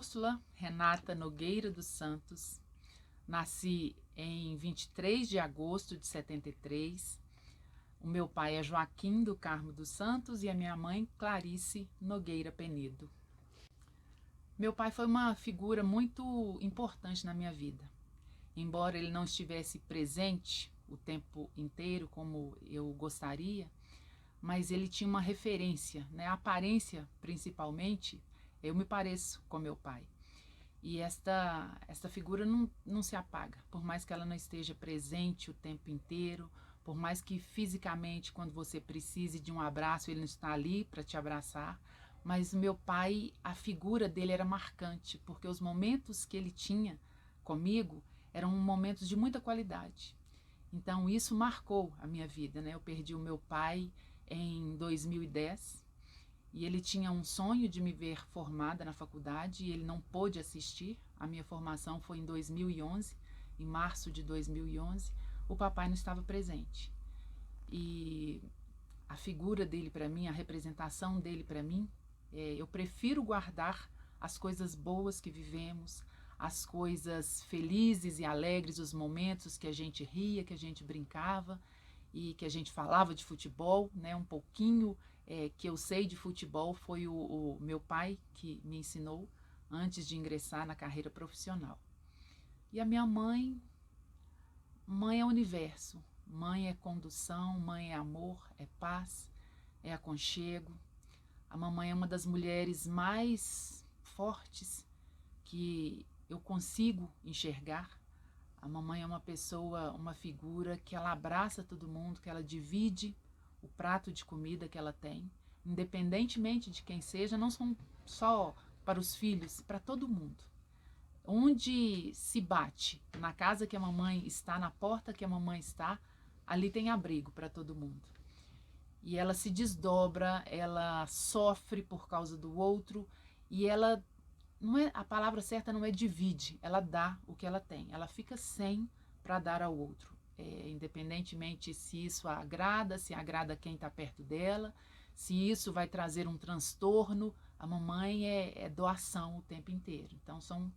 Úrsula Renata Nogueira dos Santos. Nasci em 23 de agosto de 73. O meu pai é Joaquim do Carmo dos Santos e a minha mãe Clarice Nogueira Penedo. Meu pai foi uma figura muito importante na minha vida. Embora ele não estivesse presente o tempo inteiro como eu gostaria, mas ele tinha uma referência, né? A aparência, principalmente, eu me pareço com meu pai. E esta figura não se apaga, por mais que ela não esteja presente o tempo inteiro, por mais que fisicamente, quando você precise de um abraço, ele não está ali para te abraçar. Mas meu pai, a figura dele era marcante, porque os momentos que ele tinha comigo eram momentos de muita qualidade. Então isso marcou a minha vida, né? Eu perdi o meu pai em 2010 e ele tinha um sonho de me ver formada na faculdade e ele não pôde assistir. A minha formação foi em 2011, em março de 2011. O papai não estava presente. E a figura dele para mim, a representação dele para mim, eu prefiro guardar as coisas boas que vivemos, as coisas felizes e alegres, os momentos que a gente ria, que a gente brincava e que a gente falava de futebol, né? Um pouquinho que eu sei de futebol foi o meu pai que me ensinou antes de ingressar na carreira profissional. E a minha mãe é universo, mãe é condução, mãe é amor, é paz, é aconchego. A mamãe é uma das mulheres mais fortes que eu consigo enxergar. A mamãe é uma pessoa, uma figura que ela abraça todo mundo, que ela divide o prato de comida que ela tem, independentemente de quem seja, não são só para os filhos, para todo mundo. Onde se bate, na casa que a mamãe está, na porta que a mamãe está, ali tem abrigo para todo mundo. E ela se desdobra, ela sofre por causa do outro e ela não é, a palavra certa não é divide, ela dá o que ela tem, ela fica sem para dar ao outro, independentemente se isso a agrada, se agrada quem está perto dela, se isso vai trazer um transtorno, a mamãe é doação o tempo inteiro. Então são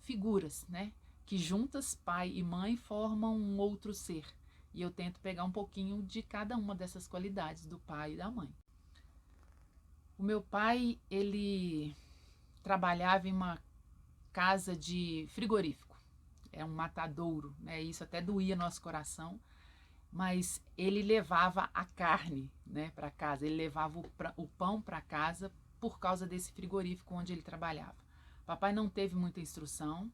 figuras, né, que juntas, pai e mãe, formam um outro ser. E eu tento pegar um pouquinho de cada uma dessas qualidades do pai e da mãe. O meu pai, ele trabalhava em uma casa de frigorífico, é um matadouro, né? Isso até doía nosso coração, mas ele levava a carne, né, para casa, ele levava o pão para casa por causa desse frigorífico onde ele trabalhava. Papai não teve muita instrução,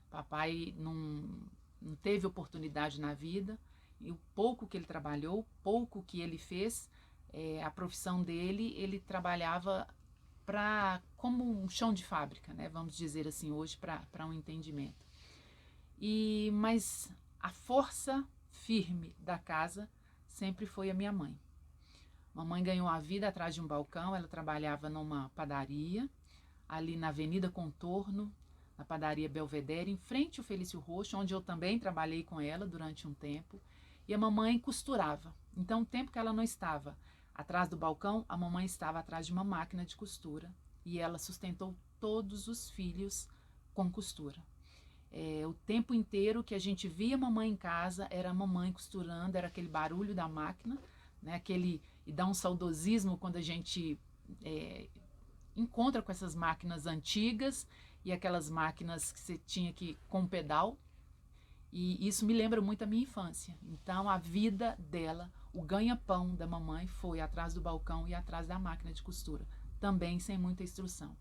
papai não teve oportunidade na vida, e o pouco que ele trabalhou, pouco que ele fez, a profissão dele, ele trabalhava como um chão de fábrica, né? Vamos dizer assim hoje, para um entendimento. Mas a força firme da casa sempre foi a minha mãe. Mamãe ganhou a vida atrás de um balcão, ela trabalhava numa padaria, ali na Avenida Contorno, na padaria Belvedere, em frente ao Felício Roxo, onde eu também trabalhei com ela durante um tempo. E a mamãe costurava. Então, o tempo que ela não estava atrás do balcão, a mamãe estava atrás de uma máquina de costura. E ela sustentou todos os filhos com costura. O tempo inteiro que a gente via a mamãe em casa, era a mamãe costurando, era aquele barulho da máquina, né? E dá um saudosismo quando a gente encontra com essas máquinas antigas e aquelas máquinas que você tinha que com pedal. E isso me lembra muito a minha infância. Então a vida dela, o ganha-pão da mamãe foi atrás do balcão e atrás da máquina de costura, também sem muita instrução.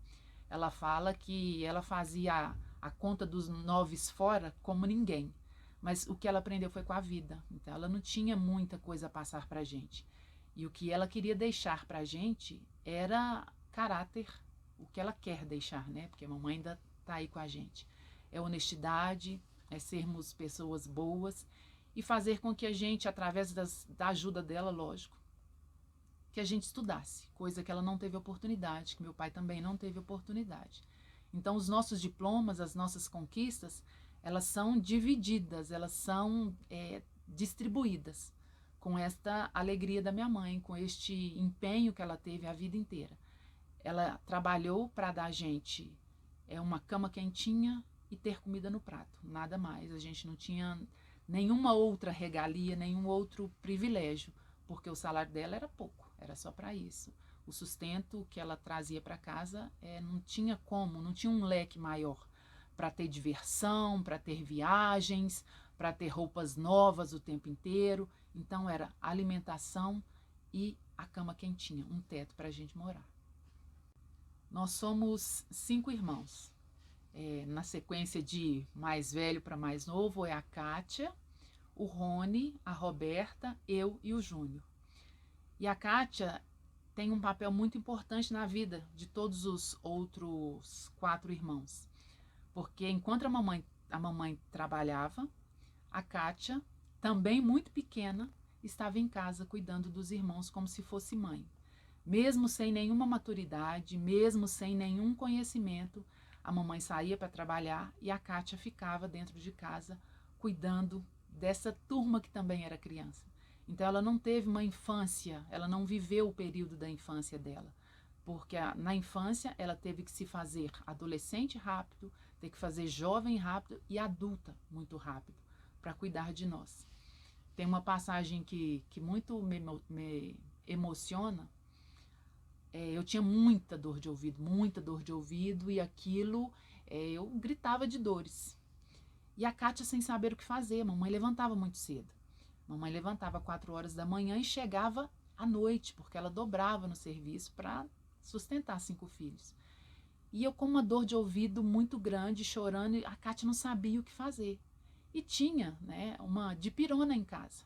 Ela fala que ela fazia a conta dos noves fora como ninguém, mas o que ela aprendeu foi com a vida. Então ela não tinha muita coisa a passar pra gente. E o que ela queria deixar pra gente era caráter, o que ela quer deixar, né? Porque a mamãe ainda tá aí com a gente. É honestidade, é sermos pessoas boas e fazer com que a gente, através da ajuda dela, lógico, que a gente estudasse, coisa que ela não teve oportunidade, que meu pai também não teve oportunidade. Então, os nossos diplomas, as nossas conquistas, elas são divididas, elas são distribuídas com esta alegria da minha mãe, com este empenho que ela teve a vida inteira. Ela trabalhou para dar a gente uma cama quentinha e ter comida no prato, nada mais. A gente não tinha nenhuma outra regalia, nenhum outro privilégio, porque o salário dela era pouco, era só para isso. O sustento que ela trazia para casa não tinha como, não tinha um leque maior para ter diversão, para ter viagens, para ter roupas novas o tempo inteiro. Então era alimentação e a cama quentinha, um teto para a gente morar. Nós somos 5 irmãos. Na sequência de mais velho para mais novo é a Kátia, o Rony, a Roberta, eu e o Júnior. E a Kátia tem um papel muito importante na vida de todos os outros 4 irmãos. Porque enquanto a mamãe trabalhava, a Kátia, também muito pequena, estava em casa cuidando dos irmãos como se fosse mãe. Mesmo sem nenhuma maturidade, mesmo sem nenhum conhecimento, a mamãe saía para trabalhar e a Kátia ficava dentro de casa cuidando dessa turma que também era criança. Então ela não teve uma infância, ela não viveu o período da infância dela, porque na infância ela teve que se fazer adolescente rápido, ter que fazer jovem rápido e adulta muito rápido para cuidar de nós. Tem uma passagem que muito me emociona. Eu tinha muita dor de ouvido, e aquilo eu gritava de dores. E a Kátia sem saber o que fazer, mamãe levantava muito cedo. Mamãe levantava 4 horas da manhã e chegava à noite, porque ela dobrava no serviço para sustentar 5 filhos. E eu com uma dor de ouvido muito grande, chorando, e a Kátia não sabia o que fazer. E tinha, né, uma dipirona em casa.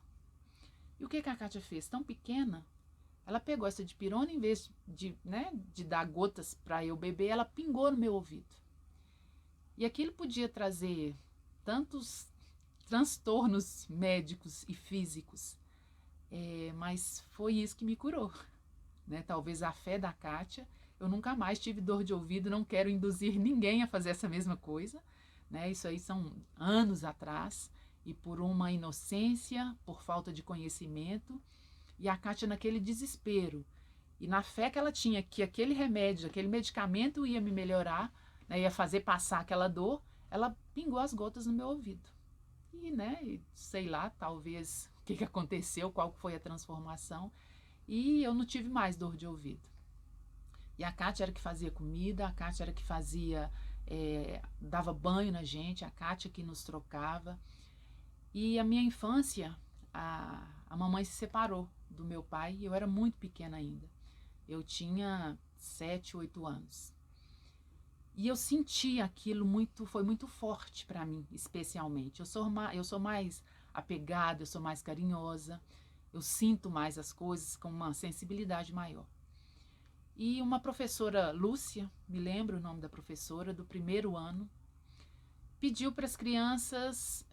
E o que a Kátia fez? Tão pequena, ela pegou essa dipirona, em vez de dar gotas para eu beber, ela pingou no meu ouvido. E aquilo podia trazer tantos transtornos médicos e físicos, mas foi isso que me curou. Né? Talvez a fé da Kátia, eu nunca mais tive dor de ouvido, não quero induzir ninguém a fazer essa mesma coisa. Né? Isso aí são anos atrás, e por uma inocência, por falta de conhecimento, e a Kátia naquele desespero, e na fé que ela tinha que aquele remédio, aquele medicamento ia me melhorar, né, ia fazer passar aquela dor, ela pingou as gotas no meu ouvido. E, né, sei lá, talvez o que aconteceu, qual foi a transformação, e eu não tive mais dor de ouvido. E a Kátia era que fazia comida, a Kátia era que fazia, dava banho na gente, a Kátia que nos trocava. E a minha infância, a mamãe se separou do meu pai e eu era muito pequena ainda. Eu tinha 7, 8 anos. E eu senti aquilo foi muito forte para mim, especialmente. Eu sou mais apegada, eu sou mais carinhosa, eu sinto mais as coisas com uma sensibilidade maior. E uma professora, Lúcia, me lembro o nome da professora, do 1º ano, pediu para as crianças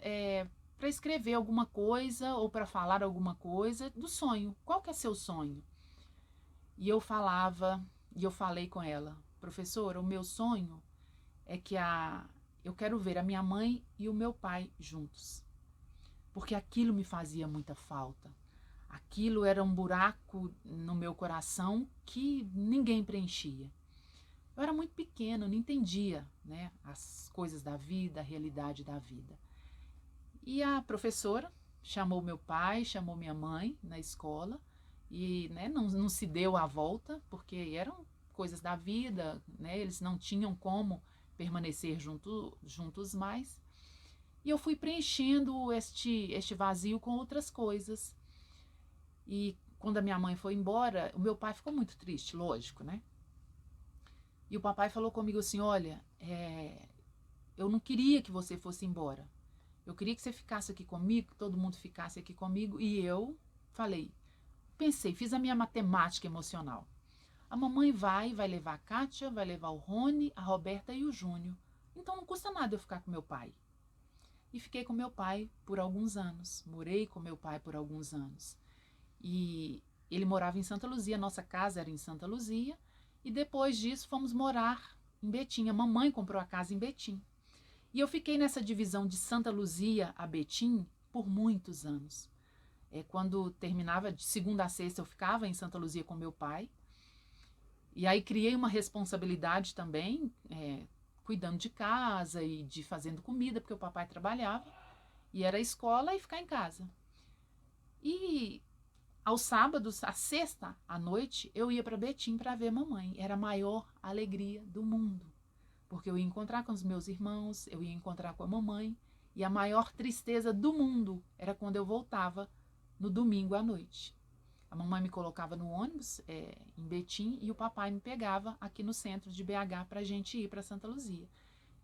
para escrever alguma coisa ou para falar alguma coisa do sonho. Qual que é seu sonho? E eu falei com ela, professora, o meu sonho é que eu quero ver a minha mãe e o meu pai juntos. Porque aquilo me fazia muita falta. Aquilo era um buraco no meu coração que ninguém preenchia. Eu era muito pequena, eu não entendia, né, as coisas da vida, a realidade da vida. E a professora chamou meu pai, chamou minha mãe na escola e, né, não se deu a volta, porque eram coisas da vida, né, eles não tinham como permanecer juntos mais. E eu fui preenchendo este vazio com outras coisas. E quando a minha mãe foi embora, o meu pai ficou muito triste, lógico, né? E o papai falou comigo assim, olha, eu não queria que você fosse embora. Eu queria que você ficasse aqui comigo, que todo mundo ficasse aqui comigo. E eu pensei, fiz a minha matemática emocional. A mamãe vai levar a Kátia, vai levar o Rony, a Roberta e o Júnior. Então não custa nada eu ficar com meu pai. E fiquei com meu pai por alguns anos. Morei com meu pai por alguns anos. E ele morava em Santa Luzia, nossa casa era em Santa Luzia. E depois disso fomos morar em Betim. A mamãe comprou a casa em Betim. E eu fiquei nessa divisão de Santa Luzia a Betim por muitos anos. Quando terminava de segunda a sexta eu ficava em Santa Luzia com meu pai. E aí criei uma responsabilidade também, cuidando de casa e de fazendo comida, porque o papai trabalhava, e era a escola e ficar em casa. E aos sábados, à sexta à noite, eu ia para Betim para ver a mamãe. Era a maior alegria do mundo, porque eu ia encontrar com os meus irmãos, eu ia encontrar com a mamãe, e a maior tristeza do mundo era quando eu voltava no domingo à noite. A mamãe me colocava no ônibus em Betim e o papai me pegava aqui no centro de BH para a gente ir para Santa Luzia.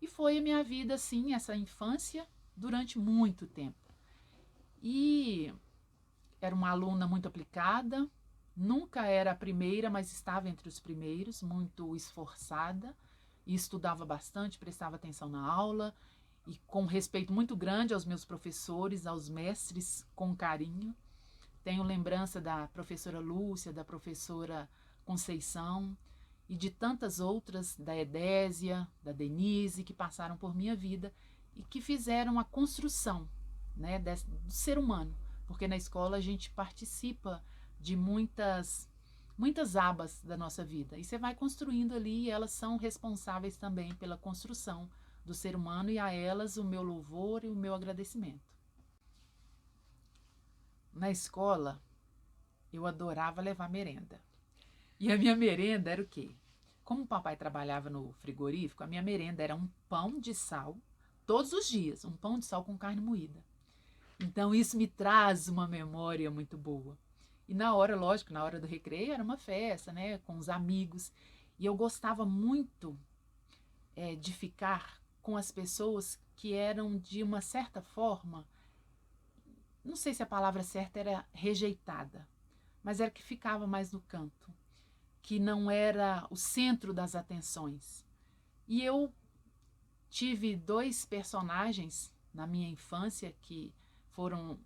E foi a minha vida, assim, essa infância durante muito tempo. E era uma aluna muito aplicada, nunca era a primeira, mas estava entre os primeiros, muito esforçada, e estudava bastante, prestava atenção na aula, e com respeito muito grande aos meus professores, aos mestres, com carinho. Tenho lembrança da professora Lúcia, da professora Conceição e de tantas outras, da Edésia, da Denise, que passaram por minha vida e que fizeram a construção, né, do ser humano. Porque na escola a gente participa de muitas abas da nossa vida. E você vai construindo ali e elas são responsáveis também pela construção do ser humano, e a elas o meu louvor e o meu agradecimento. Na escola, eu adorava levar merenda. E a minha merenda era o quê? Como o papai trabalhava no frigorífico, a minha merenda era um pão de sal, todos os dias, um pão de sal com carne moída. Então isso me traz uma memória muito boa. E na hora, lógico, na hora do recreio era uma festa, né, com os amigos. E eu gostava muito de ficar com as pessoas que eram, de uma certa forma, não sei se a palavra certa era rejeitada, mas era que ficava mais no canto, que não era o centro das atenções. E eu tive 2 personagens na minha infância que foram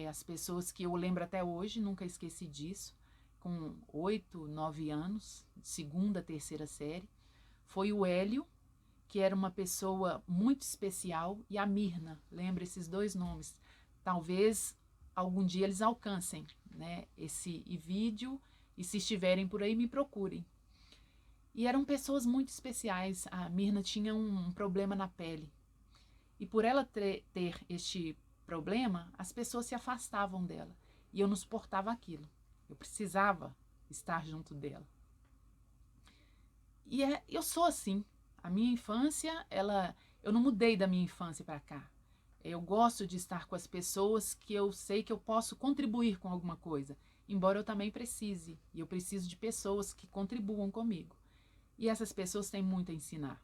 as pessoas que eu lembro até hoje, nunca esqueci disso, com 8, 9 anos, segunda, terceira série. Foi o Hélio, que era uma pessoa muito especial, e a Mirna, lembra esses 2 nomes. Talvez algum dia eles alcancem, né, esse vídeo, e se estiverem por aí me procurem. E eram pessoas muito especiais. A Mirna tinha um problema na pele. E por ela ter este problema, as pessoas se afastavam dela. E eu não suportava aquilo. Eu precisava estar junto dela. E eu sou assim. A minha infância, eu não mudei da minha infância para cá. Eu gosto de estar com as pessoas que eu sei que eu posso contribuir com alguma coisa, embora eu também precise. E eu preciso de pessoas que contribuam comigo. E essas pessoas têm muito a ensinar.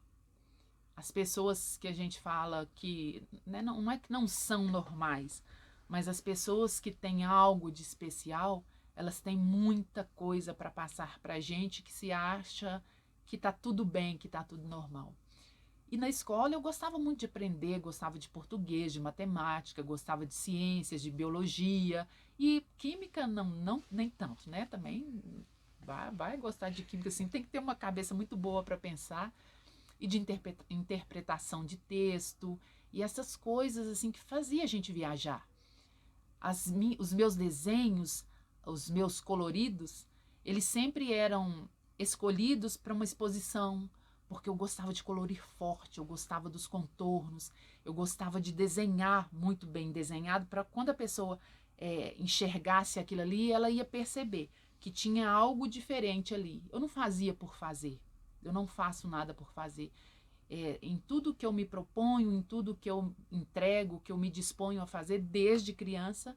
As pessoas que a gente fala que, né, não é que não são normais, mas as pessoas que têm algo de especial, elas têm muita coisa para passar para a gente, que se acha que está tudo bem, que está tudo normal. E na escola eu gostava muito de aprender, gostava de português, de matemática, gostava de ciências, de biologia, e química nem tanto, né? Também vai gostar de química, assim, tem que ter uma cabeça muito boa para pensar, e de interpretação de texto, e essas coisas assim que fazia a gente viajar. Os meus desenhos, os meus coloridos, eles sempre eram escolhidos para uma exposição, porque eu gostava de colorir forte, eu gostava dos contornos, eu gostava de desenhar muito bem desenhado, para quando a pessoa enxergasse aquilo ali, ela ia perceber que tinha algo diferente ali. Eu não fazia por fazer, eu não faço nada por fazer. Em tudo que eu me proponho, em tudo que eu entrego, que eu me disponho a fazer desde criança,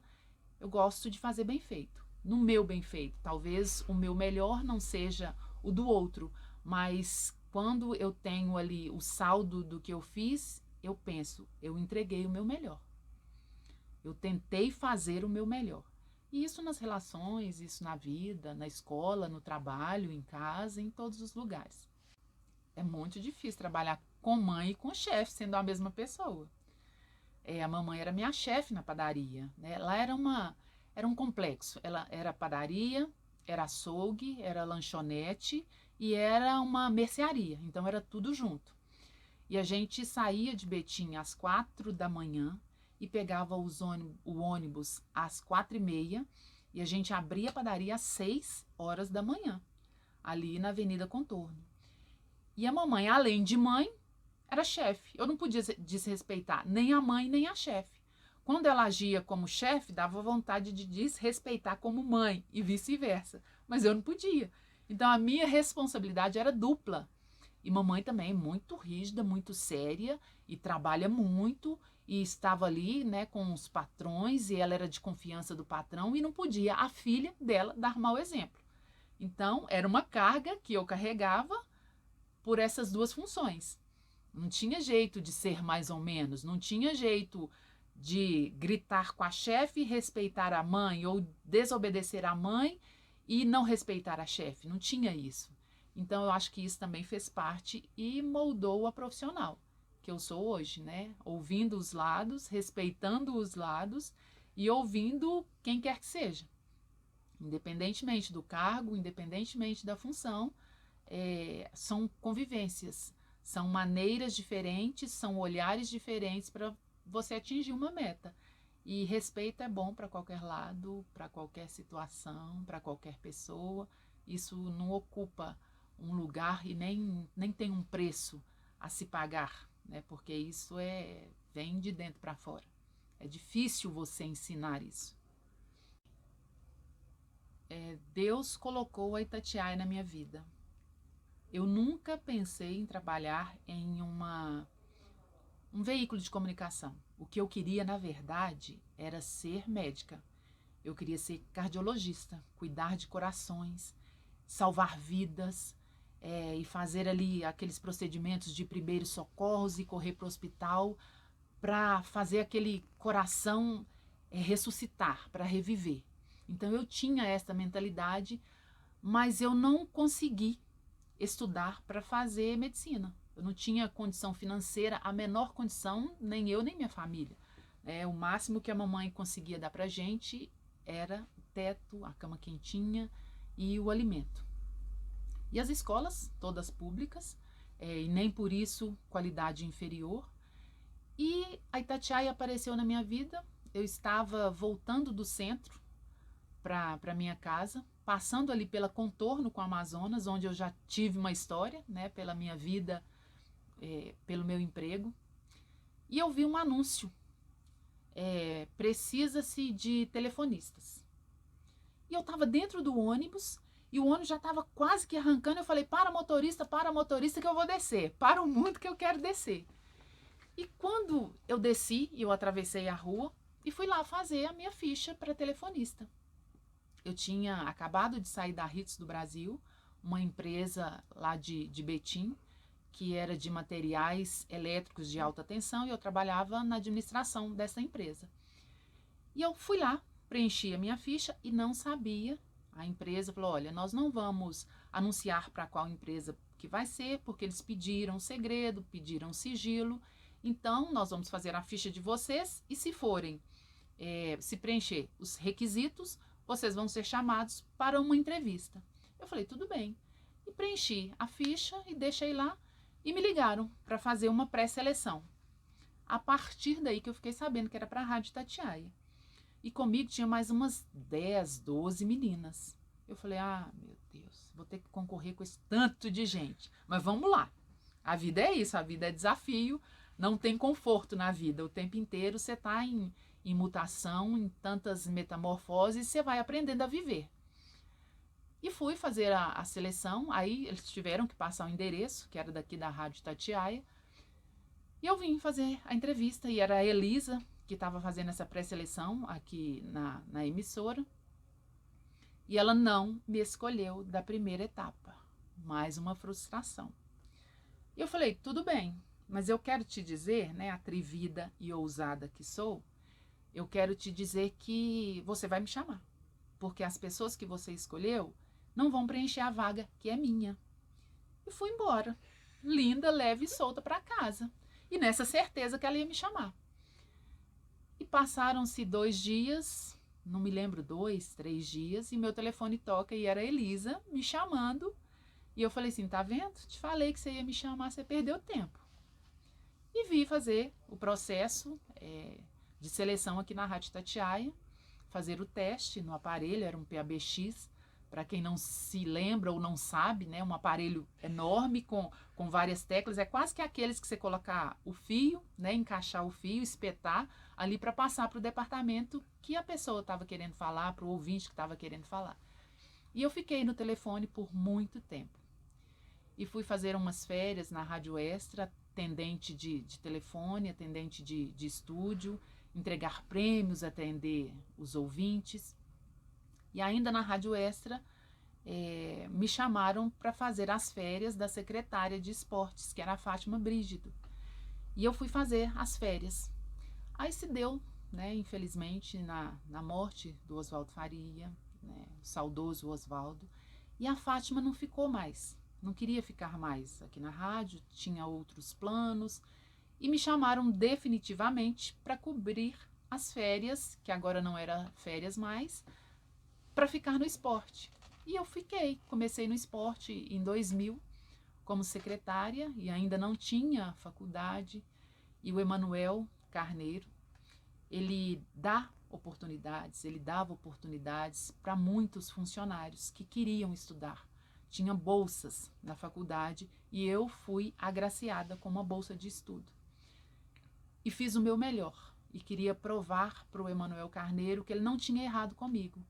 eu gosto de fazer bem feito, no meu bem feito. Talvez o meu melhor não seja o do outro, mas quando eu tenho ali o saldo do que eu fiz, eu penso, eu entreguei o meu melhor. Eu tentei fazer o meu melhor. E isso nas relações, isso na vida, na escola, no trabalho, em casa, em todos os lugares. É muito difícil trabalhar com mãe e com chefe, sendo a mesma pessoa. A mamãe era minha chefe na padaria, né? Lá era um complexo. Ela era padaria, era açougue, era lanchonete e era uma mercearia. Então era tudo junto. E a gente saía de Betim às 4 da manhã e pegava o ônibus às 4h30, e a gente abria a padaria às 6 horas da manhã, ali na Avenida Contorno. E a mamãe, além de mãe, era chefe. Eu não podia desrespeitar nem a mãe, nem a chefe. Quando ela agia como chefe, dava vontade de desrespeitar como mãe e vice-versa. Mas eu não podia. Então a minha responsabilidade era dupla. E mamãe também muito rígida, muito séria e trabalha muito e estava ali, né, com os patrões e ela era de confiança do patrão e não podia a filha dela dar mau exemplo. Então era uma carga que eu carregava por essas duas funções. Não tinha jeito de ser mais ou menos, não tinha jeito de gritar com a chefe, respeitar a mãe ou desobedecer a mãe e não respeitar a chefe. Não tinha isso. Então eu acho que isso também fez parte e moldou a profissional que eu sou hoje, né? Ouvindo os lados, respeitando os lados e ouvindo quem quer que seja. Independentemente do cargo, independentemente da função, são convivências, são maneiras diferentes, são olhares diferentes para você atingir uma meta. E respeito é bom para qualquer lado, para qualquer situação, para qualquer pessoa. Isso não ocupa um lugar e nem tem um preço a se pagar, né? Porque isso vem de dentro para fora. É difícil você ensinar isso. Deus colocou a Itatiaia na minha vida. Eu nunca pensei em trabalhar em um veículo de comunicação. O que eu queria, na verdade, era ser médica. Eu queria ser cardiologista, cuidar de corações, salvar vidas e fazer ali aqueles procedimentos de primeiros socorros e correr para o hospital para fazer aquele coração ressuscitar, para reviver. Então eu tinha essa mentalidade, mas eu não consegui estudar para fazer medicina. Eu não tinha condição financeira, a menor condição, nem eu nem minha família. O máximo que a mamãe conseguia dar para a gente era o teto, a cama quentinha e o alimento. E as escolas, todas públicas, e nem por isso qualidade inferior. E a Itatiaia apareceu na minha vida. Eu estava voltando do centro para minha casa, passando ali pela contorno com o Amazonas, onde eu já tive uma história, né, pela minha vida, pelo meu emprego. E eu vi um anúncio, precisa-se de telefonistas. E eu estava dentro do ônibus, e o ônibus já estava quase que arrancando. Eu falei, para motorista que eu vou descer. Para o mundo que eu quero descer. E quando eu desci, eu atravessei a rua e fui lá fazer a minha ficha para telefonista. Eu tinha acabado de sair da Hits do Brasil, uma empresa lá de Betim, que era de materiais elétricos de alta tensão, e eu trabalhava na administração dessa empresa. E eu fui lá, preenchi a minha ficha e não sabia. A empresa falou, olha, nós não vamos anunciar para qual empresa que vai ser, porque eles pediram segredo, pediram sigilo. Então, nós vamos fazer a ficha de vocês e se forem, se preencher os requisitos, vocês vão ser chamados para uma entrevista. Eu falei, tudo bem. E preenchi a ficha e deixei lá e me ligaram para fazer uma pré-seleção. A partir daí que eu fiquei sabendo que era para a Rádio Itatiaia. E comigo tinha mais umas 10, 12 meninas. Eu falei, meu Deus, vou ter que concorrer com esse tanto de gente. Mas vamos lá. A vida é isso, a vida é desafio. Não tem conforto na vida. O tempo inteiro você está em mutação, em tantas metamorfoses, você vai aprendendo a viver. E fui fazer a seleção, aí eles tiveram que passar o endereço, que era daqui da Rádio Itatiaia, e eu vim fazer a entrevista, e era a Elisa que estava fazendo essa pré-seleção aqui na emissora, e ela não me escolheu da primeira etapa. Mais uma frustração. E eu falei, tudo bem, mas eu quero te dizer, né, atrevida e ousada que sou, eu quero te dizer que você vai me chamar, porque as pessoas que você escolheu não vão preencher a vaga que é minha. E fui embora, linda, leve e solta para casa. E nessa certeza que ela ia me chamar. E passaram-se 2 dias, não me lembro, 2, 3 dias, e meu telefone toca e era a Elisa me chamando. E eu falei assim, tá vendo? Te falei que você ia me chamar, você perdeu tempo. E vi fazer o processo de seleção aqui na Rádio Itatiaia, fazer o teste no aparelho, era um PABX para quem não se lembra ou não sabe, né, um aparelho enorme com várias teclas, é quase que aqueles que você colocar o fio, né, encaixar o fio, espetar ali para passar para o departamento que a pessoa estava querendo falar, para o ouvinte que estava querendo falar. E eu fiquei no telefone por muito tempo. E fui fazer umas férias na Rádio Extra, atendente de telefone, atendente de estúdio, entregar prêmios, atender os ouvintes. E ainda na Rádio Extra, me chamaram para fazer as férias da secretária de esportes, que era a Fátima Brígido. E eu fui fazer as férias. Aí se deu, né, infelizmente, na morte do Oswaldo Faria, né, o saudoso Oswaldo, e a Fátima não ficou mais, não queria ficar mais aqui na rádio, tinha outros planos, e me chamaram definitivamente para cobrir as férias, que agora não era férias mais, para ficar no esporte. E eu fiquei, comecei no esporte em 2000 como secretária e ainda não tinha faculdade. E o Emanuel Carneiro, ele dava oportunidades para muitos funcionários que queriam estudar. Tinha bolsas na faculdade e eu fui agraciada com uma bolsa de estudo. E fiz o meu melhor e queria provar para o Emanuel Carneiro que ele não tinha errado comigo.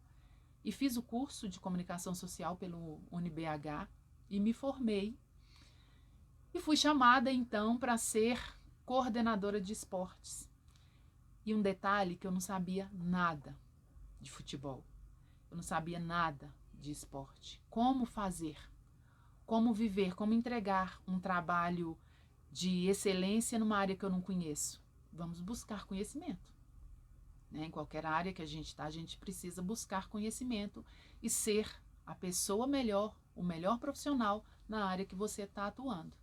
E fiz o curso de comunicação social pelo UniBH e me formei. E fui chamada então para ser coordenadora de esportes. E um detalhe que eu não sabia nada de futebol. Eu não sabia nada de esporte. Como fazer, como viver, como entregar um trabalho de excelência numa área que eu não conheço. Vamos buscar conhecimento. Né? Em qualquer área que a gente está, a gente precisa buscar conhecimento e ser a pessoa melhor, o melhor profissional na área que você está atuando.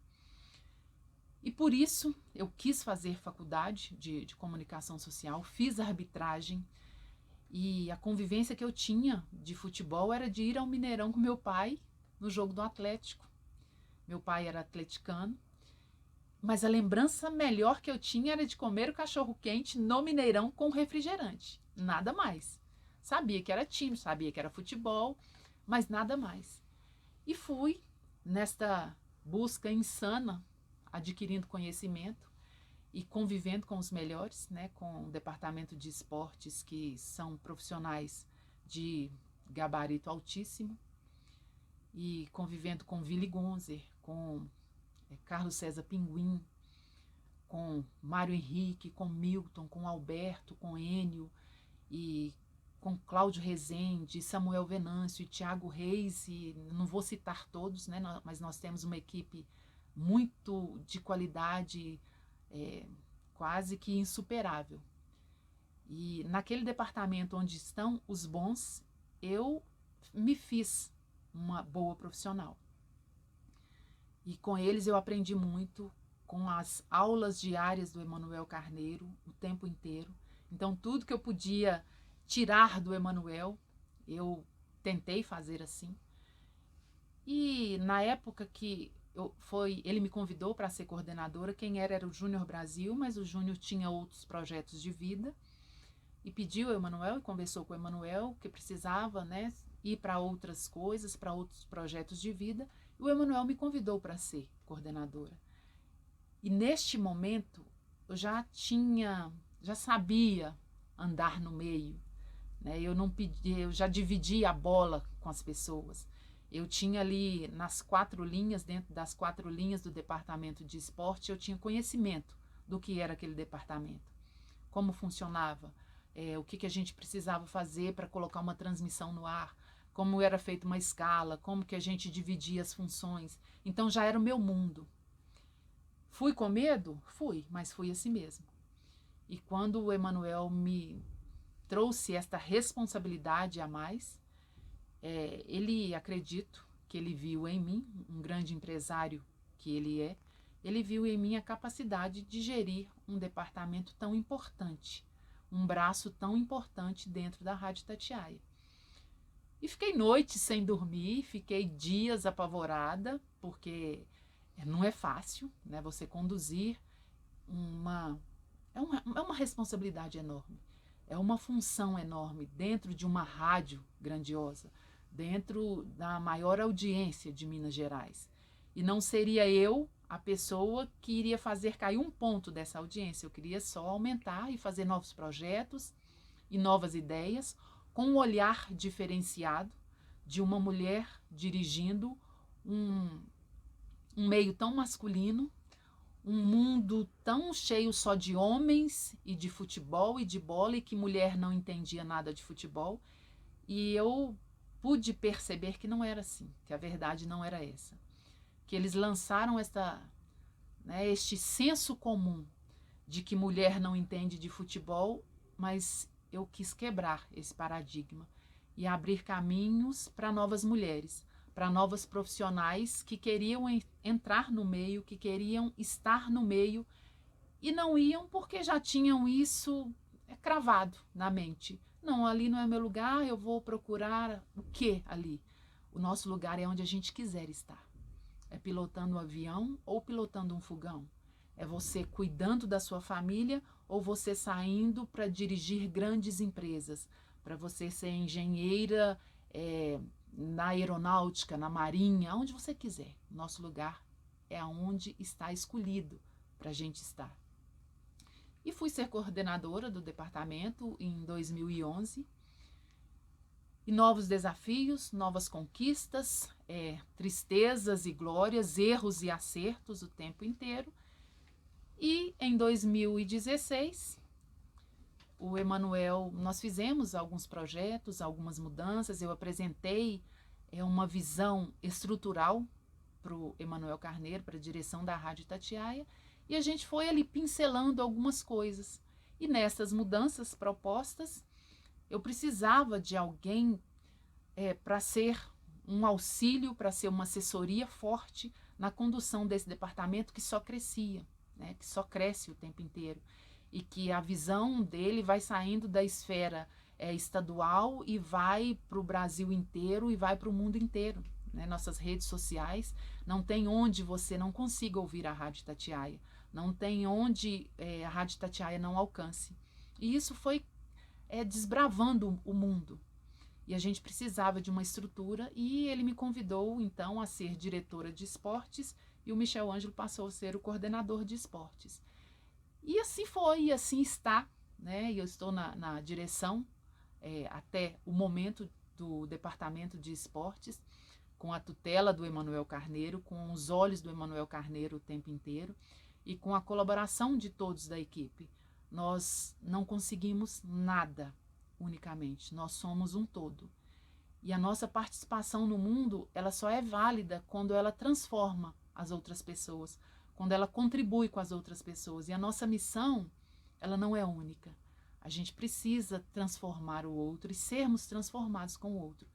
E por isso eu quis fazer faculdade de comunicação social, fiz arbitragem e a convivência que eu tinha de futebol era de ir ao Mineirão com meu pai no jogo do Atlético. Meu pai era atleticano, mas a lembrança melhor que eu tinha era de comer o cachorro-quente no Mineirão com refrigerante, nada mais. Sabia que era time, sabia que era futebol, mas nada mais. E fui nesta busca insana, adquirindo conhecimento e convivendo com os melhores, né, com o departamento de esportes que são profissionais de gabarito altíssimo e convivendo com Willy Gonzer, com Carlos César Pinguim, com Mário Henrique, com Milton, com Alberto, com Enio e com Cláudio Rezende, Samuel Venâncio e Thiago Reis, e não vou citar todos, né, mas nós temos uma equipe muito de qualidade, quase que insuperável. E naquele departamento onde estão os bons, eu me fiz uma boa profissional. E com eles eu aprendi muito, com as aulas diárias do Emanuel Carneiro, o tempo inteiro. Então, tudo que eu podia tirar do Emanuel, eu tentei fazer assim. E na época que ele me convidou para ser coordenadora, quem era o Júnior Brasil, mas o Júnior tinha outros projetos de vida. E pediu ao Emanuel, e conversou com o Emanuel, que precisava, né, ir para outras coisas, para outros projetos de vida. E o Emanuel me convidou para ser coordenadora. E neste momento, eu já sabia andar no meio, né? Eu já dividia a bola com as pessoas. Eu tinha ali nas 4 linhas, dentro das 4 linhas do departamento de esporte, eu tinha conhecimento do que era aquele departamento, como funcionava, o que a gente precisava fazer para colocar uma transmissão no ar, como era feita uma escala, como que a gente dividia as funções. Então já era o meu mundo. Fui com medo? Fui, mas fui assim mesmo. E quando o Emanuel me trouxe esta responsabilidade a mais, acredito que ele viu em mim, um grande empresário que ele viu em mim a capacidade de gerir um departamento tão importante, um braço tão importante dentro da Rádio Itatiaia. E fiquei noites sem dormir, fiquei dias apavorada, porque não é fácil, né? Você conduzir é uma responsabilidade enorme, é uma função enorme dentro de uma rádio grandiosa, dentro da maior audiência de Minas Gerais. E não seria eu a pessoa que iria fazer cair um ponto dessa audiência. Eu queria só aumentar e fazer novos projetos e novas ideias com um olhar diferenciado de uma mulher dirigindo um meio tão masculino, um mundo tão cheio só de homens e de futebol e de bola, e que mulher não entendia nada de futebol. E eu pude perceber que não era assim, que a verdade não era essa. Que eles lançaram este senso comum de que mulher não entende de futebol, mas eu quis quebrar esse paradigma e abrir caminhos para novas mulheres, para novas profissionais que queriam entrar no meio, que queriam estar no meio e não iam porque já tinham isso cravado na mente. Não, ali não é meu lugar, eu vou procurar o que ali? O nosso lugar é onde a gente quiser estar. É pilotando um avião ou pilotando um fogão? É você cuidando da sua família ou você saindo para dirigir grandes empresas? Para você ser engenheira na aeronáutica, na marinha, onde você quiser. Nosso lugar é onde está escolhido para a gente estar. E fui ser coordenadora do departamento em 2011. E novos desafios, novas conquistas, tristezas e glórias, erros e acertos o tempo inteiro. E em 2016, o Emanuel, nós fizemos alguns projetos, algumas mudanças. Eu apresentei uma visão estrutural para o Emanuel Carneiro, para a direção da Rádio Itatiaia, e a gente foi ali pincelando algumas coisas. E nessas mudanças propostas, eu precisava de alguém para ser um auxílio, para ser uma assessoria forte na condução desse departamento que só crescia, né, que só cresce o tempo inteiro, e que a visão dele vai saindo da esfera estadual e vai para o Brasil inteiro e vai para o mundo inteiro. Né? Nossas redes sociais, não tem onde você não consiga ouvir a Rádio Itatiaia, não tem onde a Rádio Itatiaia não alcance. E isso foi desbravando o mundo. E a gente precisava de uma estrutura e ele me convidou, então, a ser diretora de esportes e o Michel Ângelo passou a ser o coordenador de esportes. E assim foi, e assim está, né? E eu estou na direção até o momento do departamento de esportes, com a tutela do Emanuel Carneiro, com os olhos do Emanuel Carneiro o tempo inteiro e com a colaboração de todos da equipe. Nós não conseguimos nada unicamente, nós somos um todo. E a nossa participação no mundo, ela só é válida quando ela transforma as outras pessoas, quando ela contribui com as outras pessoas. E a nossa missão, ela não é única. A gente precisa transformar o outro e sermos transformados com o outro.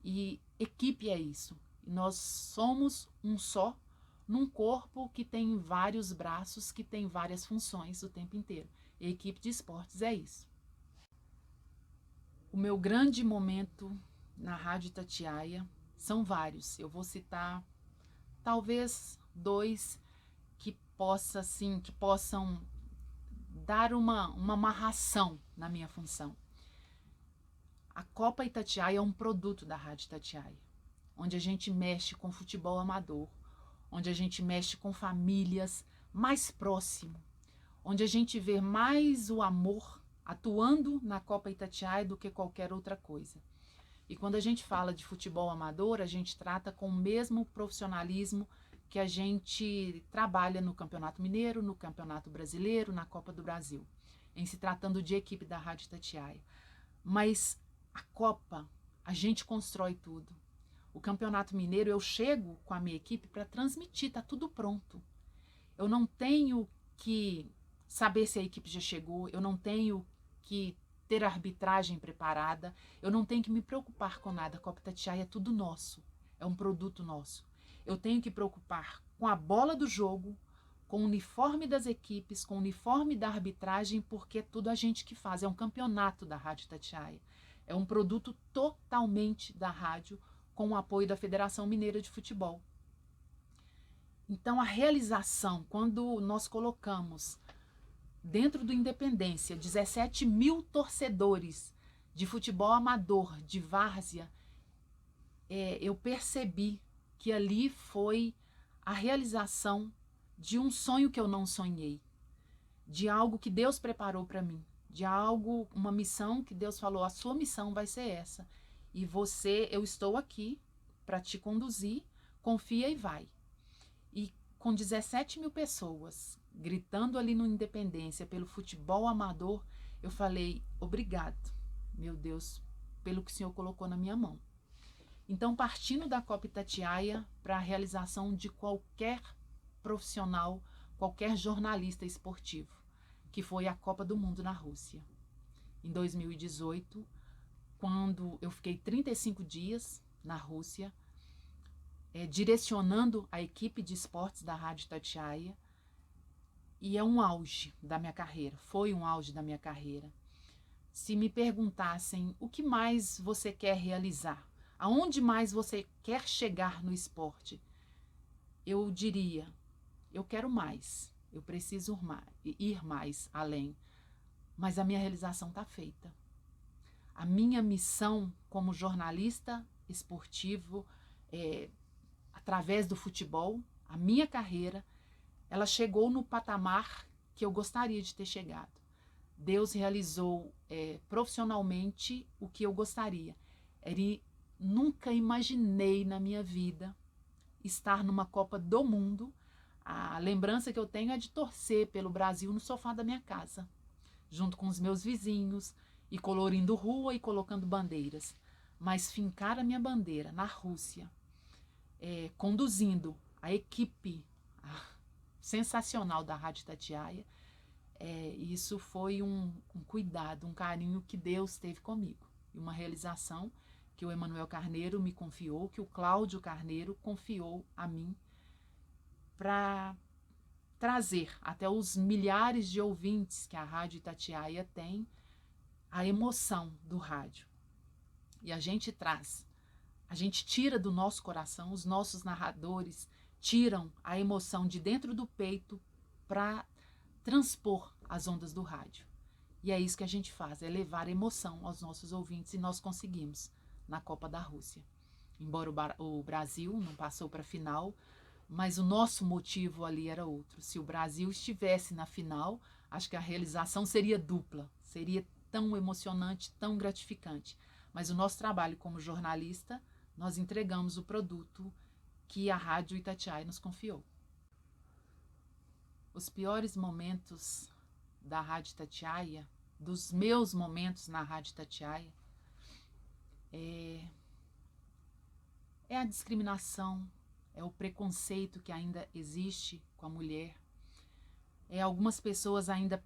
E equipe é isso. Nós somos um só, num corpo que tem vários braços, que tem várias funções o tempo inteiro. E a equipe de esportes é isso. O meu grande momento na Rádio Itatiaia são vários. Eu vou citar talvez 2 que possam dar uma amarração na minha função. A Copa Itatiaia é um produto da Rádio Itatiaia, onde a gente mexe com futebol amador, onde a gente mexe com famílias mais próximo, onde a gente vê mais o amor atuando na Copa Itatiaia do que qualquer outra coisa. E quando a gente fala de futebol amador, a gente trata com o mesmo profissionalismo que a gente trabalha no Campeonato Mineiro, no Campeonato Brasileiro, na Copa do Brasil, em se tratando de equipe da Rádio Itatiaia. Mas a Copa, a gente constrói tudo. O Campeonato Mineiro, eu chego com a minha equipe para transmitir, tá tudo pronto. Eu não tenho que saber se a equipe já chegou, eu não tenho que ter a arbitragem preparada, eu não tenho que me preocupar com nada. A Copa Itatiaia é tudo nosso, é um produto nosso. Eu tenho que preocupar com a bola do jogo, com o uniforme das equipes, com o uniforme da arbitragem, porque é tudo a gente que faz. É um campeonato da Rádio Itatiaia. É um produto totalmente da rádio, com o apoio da Federação Mineira de Futebol. Então, a realização, quando nós colocamos dentro do Independência 17 mil torcedores de futebol amador, de várzea, eu percebi que ali foi a realização de um sonho que eu não sonhei, de algo que Deus preparou para mim, de algo, uma missão que Deus falou, a sua missão vai ser essa. E eu estou aqui para te conduzir, confia e vai. E com 17 mil pessoas gritando ali no Independência pelo futebol amador, eu falei, obrigado, meu Deus, pelo que o Senhor colocou na minha mão. Então, partindo da Copa Itatiaia para a realização de qualquer profissional, qualquer jornalista esportivo, que foi a Copa do Mundo na Rússia. Em 2018, quando eu fiquei 35 dias na Rússia, direcionando a equipe de esportes da Rádio Itatiaia, e é um auge da minha carreira, foi um auge da minha carreira. Se me perguntassem o que mais você quer realizar, aonde mais você quer chegar no esporte, eu diria, eu quero mais, eu preciso ir mais além, mas a minha realização está feita. A minha missão como jornalista esportivo, através do futebol, a minha carreira, ela chegou no patamar que eu gostaria de ter chegado. Deus realizou profissionalmente o que eu gostaria. Nunca imaginei na minha vida estar numa Copa do Mundo. A lembrança que eu tenho é de torcer pelo Brasil no sofá da minha casa, junto com os meus vizinhos, e colorindo rua e colocando bandeiras. Mas fincar a minha bandeira na Rússia, conduzindo a equipe sensacional da Rádio Itatiaia, isso foi um cuidado, um carinho que Deus teve comigo. E uma realização que o Emanuel Carneiro me confiou, que o Cláudio Carneiro confiou a mim, para trazer até os milhares de ouvintes que a Rádio Itatiaia tem, a emoção do rádio. E a gente tira do nosso coração, os nossos narradores tiram a emoção de dentro do peito para transpor as ondas do rádio. E é isso que a gente faz, é levar emoção aos nossos ouvintes, e nós conseguimos na Copa da Rússia. Embora o Brasil não passou para a final, mas o nosso motivo ali era outro. Se o Brasil estivesse na final, acho que a realização seria dupla, seria tão emocionante, tão gratificante. Mas o nosso trabalho como jornalista, nós entregamos o produto que a Rádio Itatiaia nos confiou. Os piores momentos da Rádio Itatiaia, dos meus momentos na Rádio Itatiaia, é a discriminação, é o preconceito que ainda existe com a mulher. Algumas pessoas ainda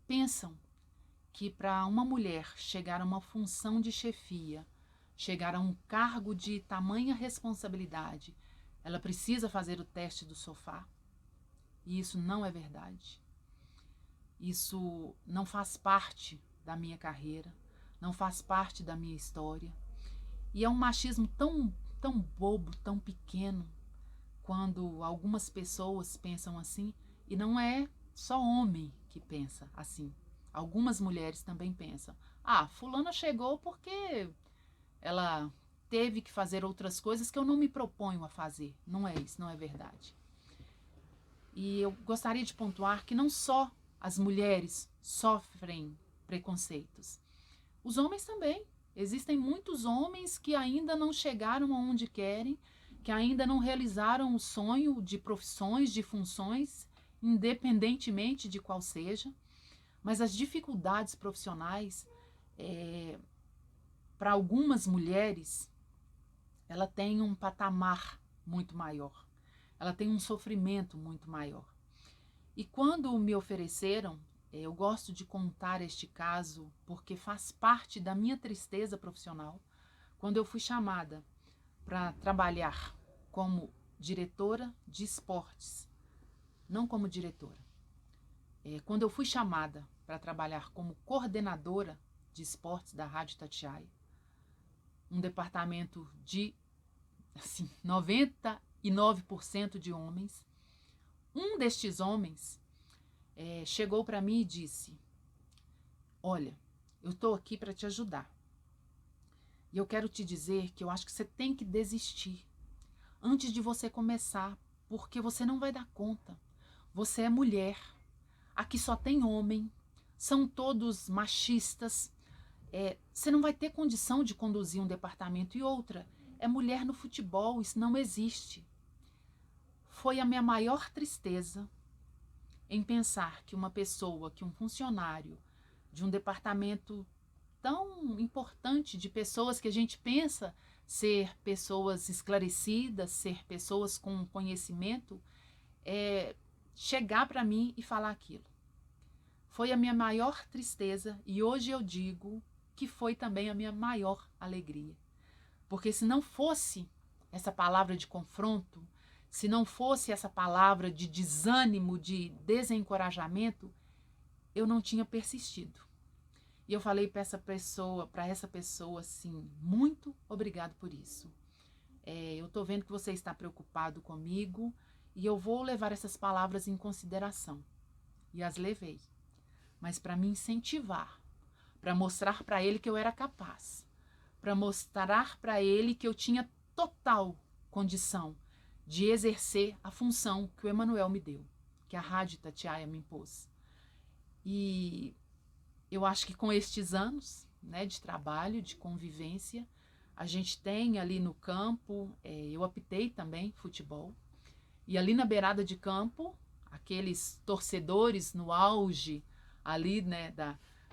pensam que para uma mulher chegar a uma função de chefia, chegar a um cargo de tamanha responsabilidade, ela precisa fazer o teste do sofá. E isso não é verdade. Isso não faz parte da minha carreira, não faz parte da minha história. E é um machismo tão bobo, tão pequeno, quando algumas pessoas pensam assim, e não é só homem que pensa assim. Algumas mulheres também pensam, fulana chegou porque ela teve que fazer outras coisas que eu não me proponho a fazer. Não é isso, não é verdade. E eu gostaria de pontuar que não só as mulheres sofrem preconceitos, os homens também. Existem muitos homens que ainda não chegaram aonde querem, que ainda não realizaram o sonho de profissões, de funções, independentemente de qual seja. Mas as dificuldades profissionais, para algumas mulheres, ela tem um patamar muito maior. Ela tem um sofrimento muito maior. E quando me ofereceram, eu gosto de contar este caso porque faz parte da minha tristeza profissional, quando eu fui chamada para trabalhar como diretora de esportes, não como diretora. Quando eu fui chamada para trabalhar como coordenadora de esportes da Rádio Itatiaia, um departamento de 99% de homens, um destes homens chegou para mim e disse: olha, eu estou aqui para te ajudar. E eu quero te dizer que eu acho que você tem que desistir antes de você começar, porque você não vai dar conta. Você é mulher, aqui só tem homem, são todos machistas, você não vai ter condição de conduzir um departamento. E outra, é mulher no futebol, isso não existe. Foi a minha maior tristeza em pensar que uma pessoa, que um funcionário de um departamento tão importante, de pessoas que a gente pensa ser pessoas esclarecidas, ser pessoas com conhecimento, chegar para mim e falar aquilo. Foi a minha maior tristeza e hoje eu digo que foi também a minha maior alegria. Porque se não fosse essa palavra de confronto, se não fosse essa palavra de desânimo, de desencorajamento, eu não tinha persistido. E eu falei para essa pessoa assim, muito obrigado por isso. Eu estou vendo que você está preocupado comigo e eu vou levar essas palavras em consideração. E as levei. Mas para me incentivar, para mostrar para ele que eu era capaz, para mostrar para ele que eu tinha total condição de exercer a função que o Emanuel me deu, que a Rádio Itatiaia me impôs. E eu acho que com estes anos, né, de trabalho, de convivência, a gente tem ali no campo, eu apitei também futebol, e ali na beirada de campo, aqueles torcedores no auge ali, né,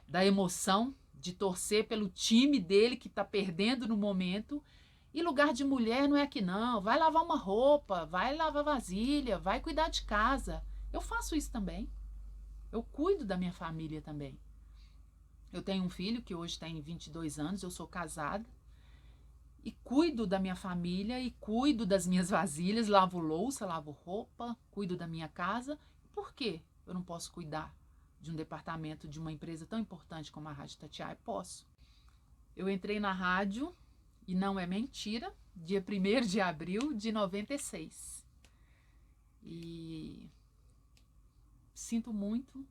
da emoção, de torcer pelo time dele que está perdendo no momento. E lugar de mulher não é aqui não, vai lavar uma roupa, vai lavar vasilha, vai cuidar de casa. Eu faço isso também, eu cuido da minha família também. Eu tenho um filho que hoje tem 22 anos, eu sou casada, e cuido da minha família, e cuido das minhas vasilhas, lavo louça, lavo roupa, cuido da minha casa. Por que eu não posso cuidar de um departamento de uma empresa tão importante como a Rádio Itatiaia? Posso. Eu entrei na rádio, e não é mentira, dia 1º de abril de 96. E sinto muito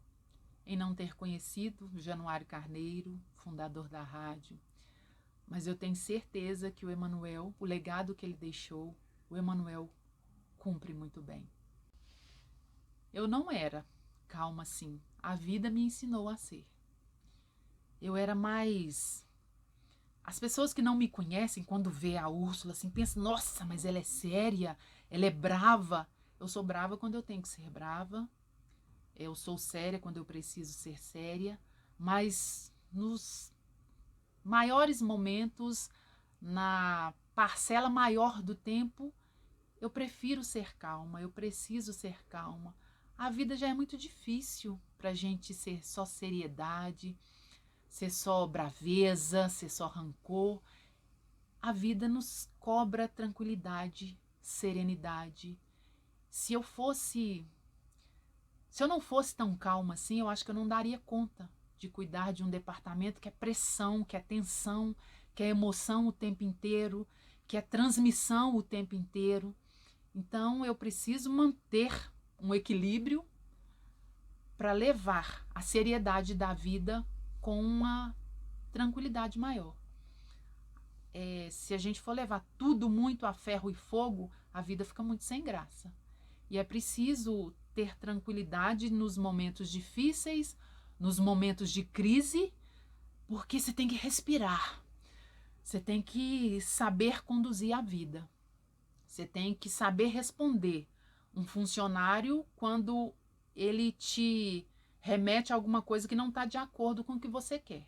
em não ter conhecido o Januário Carneiro, fundador da rádio, mas eu tenho certeza que o Emanuel, o legado que ele deixou, o Emanuel cumpre muito bem. Eu não era calma assim, a vida me ensinou a ser. Eu era mais... As pessoas que não me conhecem, quando vê a Úrsula, assim, pensam, nossa, mas ela é séria, ela é brava. Eu sou brava quando eu tenho que ser brava, eu sou séria quando eu preciso ser séria, mas nos maiores momentos, na parcela maior do tempo, eu prefiro ser calma, eu preciso ser calma. A vida já é muito difícil para a gente ser só seriedade, ser só braveza, ser só rancor. A vida nos cobra tranquilidade, serenidade. Se eu não fosse tão calma assim, eu acho que eu não daria conta de cuidar de um departamento que é pressão, que é tensão, que é emoção o tempo inteiro, que é transmissão o tempo inteiro. Então eu preciso manter um equilíbrio para levar a seriedade da vida com uma tranquilidade maior. Se a gente for levar tudo muito a ferro e fogo, a vida fica muito sem graça. E é preciso ter tranquilidade nos momentos difíceis, nos momentos de crise, porque você tem que respirar. Você tem que saber conduzir a vida. Você tem que saber responder um funcionário quando ele te remete a alguma coisa que não está de acordo com o que você quer.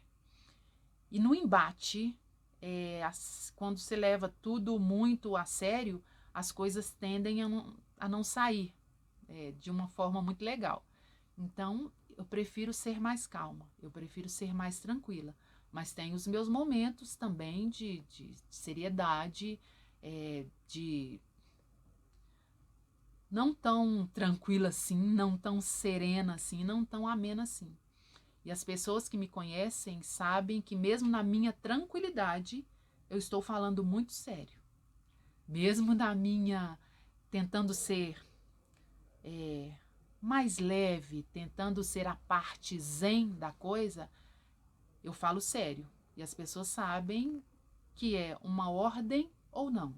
E no embate, quando você leva tudo muito a sério, as coisas tendem a não sair de uma forma muito legal. Então, eu prefiro ser mais calma, eu prefiro ser mais tranquila. Mas tem os meus momentos também de seriedade, de não tão tranquila assim, não tão serena assim, não tão amena assim. E as pessoas que me conhecem sabem que mesmo na minha tranquilidade, eu estou falando muito sério. Mesmo na minha tentando ser mais leve, tentando ser a parte zen da coisa, eu falo sério. E as pessoas sabem que é uma ordem ou não.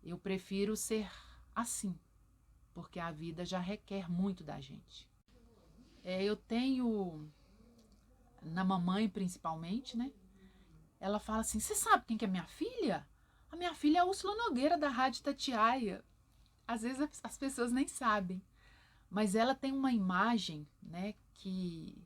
Eu prefiro ser assim, porque a vida já requer muito da gente. Eu tenho, na mamãe principalmente, né? Ela fala assim, você sabe quem que é minha filha? A minha filha é a Úrsula Nogueira, da Rádio Itatiaia. Às vezes as pessoas nem sabem, mas ela tem uma imagem, né, que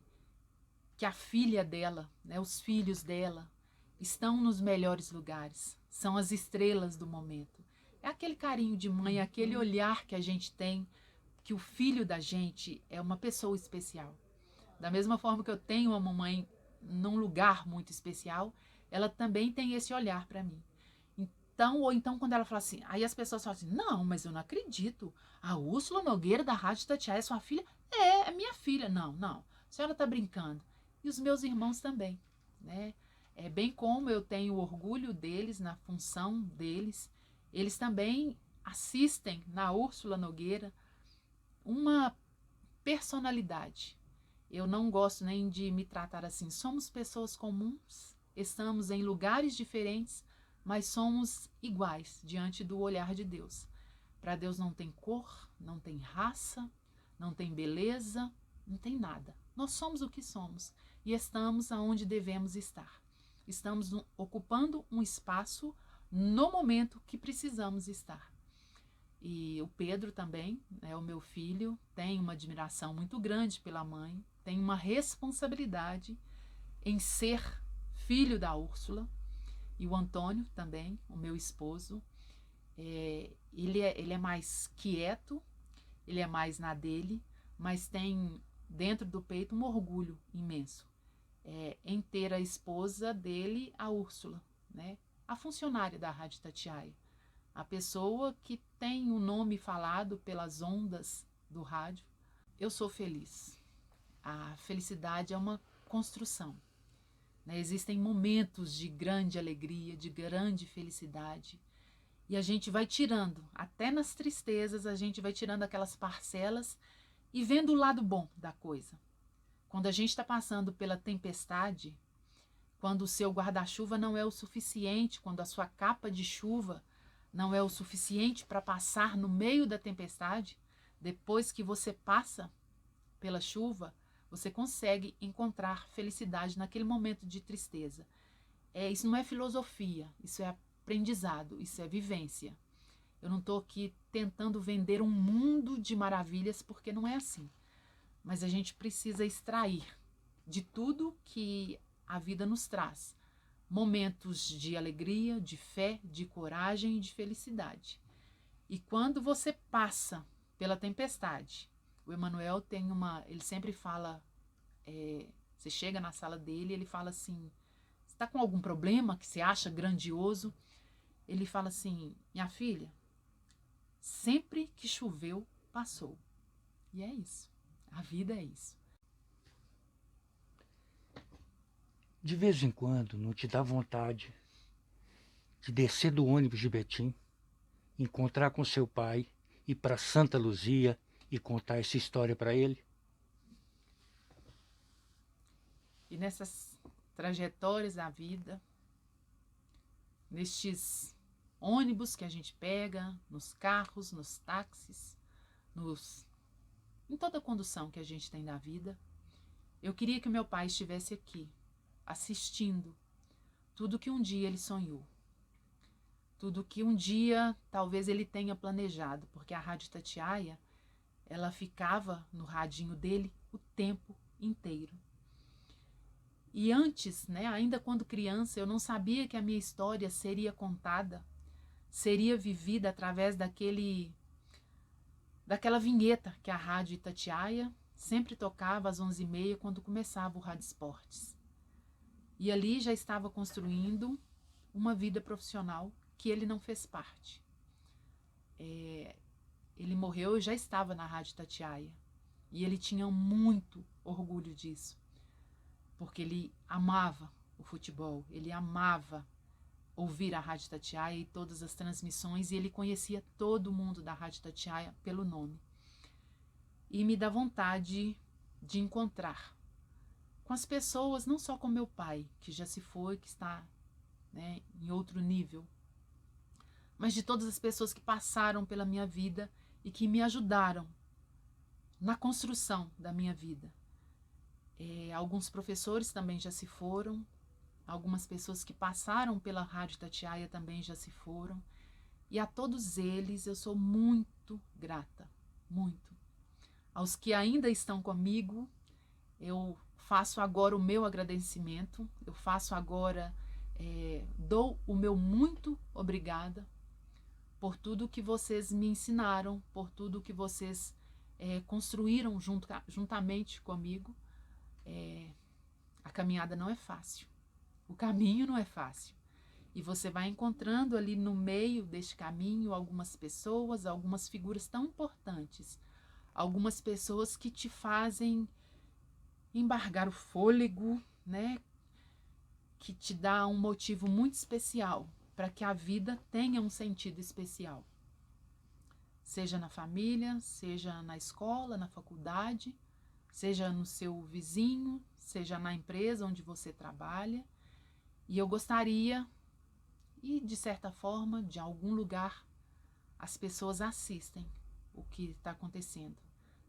a filha dela, né, os filhos dela, estão nos melhores lugares, são as estrelas do momento. É aquele carinho de mãe, aquele olhar que a gente tem, que o filho da gente é uma pessoa especial. Da mesma forma que eu tenho uma mamãe num lugar muito especial, ela também tem esse olhar para mim. Então, ou então quando ela fala assim, aí as pessoas falam assim, não, mas eu não acredito, a Úrsula Nogueira da Rádio Itatiaia é sua filha? É minha filha. Não, não, a senhora está brincando. E os meus irmãos também, né? Bem como eu tenho orgulho deles, na função deles, eles também assistem na Úrsula Nogueira uma personalidade. Eu não gosto nem de me tratar assim. Somos pessoas comuns, estamos em lugares diferentes, mas somos iguais diante do olhar de Deus. Para Deus não tem cor, não tem raça, não tem beleza, não tem nada. Nós somos o que somos e estamos aonde devemos estar. Estamos ocupando um espaço no momento que precisamos estar. E o Pedro também, né, o meu filho, tem uma admiração muito grande pela mãe, tem uma responsabilidade em ser filho da Úrsula. E o Antônio também, o meu esposo, ele é mais quieto, ele é mais na dele, mas tem dentro do peito um orgulho imenso em ter a esposa dele, a Úrsula, né, a funcionária da Rádio Itatiaia. A pessoa que tem o nome falado pelas ondas do rádio. Eu sou feliz. A felicidade é uma construção, né? Existem momentos de grande alegria, de grande felicidade. E a gente vai tirando, até nas tristezas, a gente vai tirando aquelas parcelas e vendo o lado bom da coisa. Quando a gente está passando pela tempestade, quando o seu guarda-chuva não é o suficiente, quando a sua capa de chuva não é o suficiente para passar no meio da tempestade, depois que você passa pela chuva, você consegue encontrar felicidade naquele momento de tristeza. Isso não é filosofia, isso é aprendizado, isso é vivência. Eu não estou aqui tentando vender um mundo de maravilhas, porque não é assim. Mas a gente precisa extrair de tudo que a vida nos traz momentos de alegria, de fé, de coragem e de felicidade. E quando você passa pela tempestade, o Emmanuel ele sempre fala, você chega na sala dele, ele fala assim, você está com algum problema que você acha grandioso? Ele fala assim, minha filha, sempre que choveu, passou. E é isso, a vida é isso. De vez em quando, não te dá vontade de descer do ônibus de Betim, encontrar com seu pai, ir para Santa Luzia e contar essa história para ele? E nessas trajetórias da vida, nestes ônibus que a gente pega, nos carros, nos táxis, em toda a condução que a gente tem da vida, eu queria que o meu pai estivesse aqui, assistindo tudo que um dia ele sonhou, tudo que um dia talvez ele tenha planejado, porque a Rádio Itatiaia, ela ficava no radinho dele o tempo inteiro. E antes, né, ainda quando criança, eu não sabia que a minha história seria contada, seria vivida através daquela vinheta que a Rádio Itatiaia sempre tocava às 11h30 quando começava o Rádio Esportes. E ali já estava construindo uma vida profissional que ele não fez parte. Ele morreu e já estava na Rádio Itatiaia. E ele tinha muito orgulho disso, porque ele amava o futebol, ele amava ouvir a Rádio Itatiaia e todas as transmissões, e ele conhecia todo mundo da Rádio Itatiaia pelo nome. E me dá vontade de encontrar com as pessoas, não só com meu pai, que já se foi, que está né, em outro nível, mas de todas as pessoas que passaram pela minha vida e que me ajudaram na construção da minha vida. Alguns professores também já se foram, algumas pessoas que passaram pela Rádio Itatiaia também já se foram, e a todos eles eu sou muito grata, muito. Aos que ainda estão comigo, eu faço agora o meu agradecimento, eu faço agora, dou o meu muito obrigada por tudo que vocês me ensinaram, por tudo que vocês construíram juntamente comigo. A caminhada não é fácil, o caminho não é fácil. E você vai encontrando ali no meio deste caminho algumas pessoas, algumas figuras tão importantes, algumas pessoas que te fazem embargar o fôlego, né? Que te dá um motivo muito especial para que a vida tenha um sentido especial. Seja na família, seja na escola, na faculdade, seja no seu vizinho, seja na empresa onde você trabalha. E eu gostaria, e de certa forma, de algum lugar, as pessoas assistem o que está acontecendo.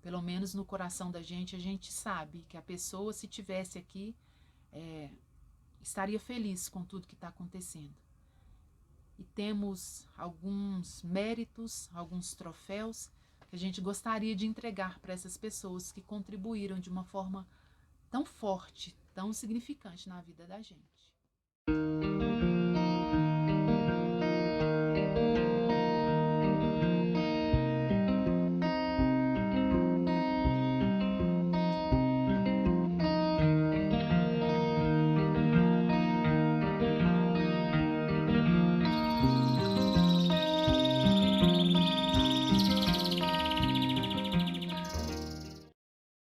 Pelo menos no coração da gente, a gente sabe que a pessoa, se tivesse aqui, estaria feliz com tudo que está acontecendo. E temos alguns méritos, alguns troféus que a gente gostaria de entregar para essas pessoas que contribuíram de uma forma tão forte, tão significante na vida da gente.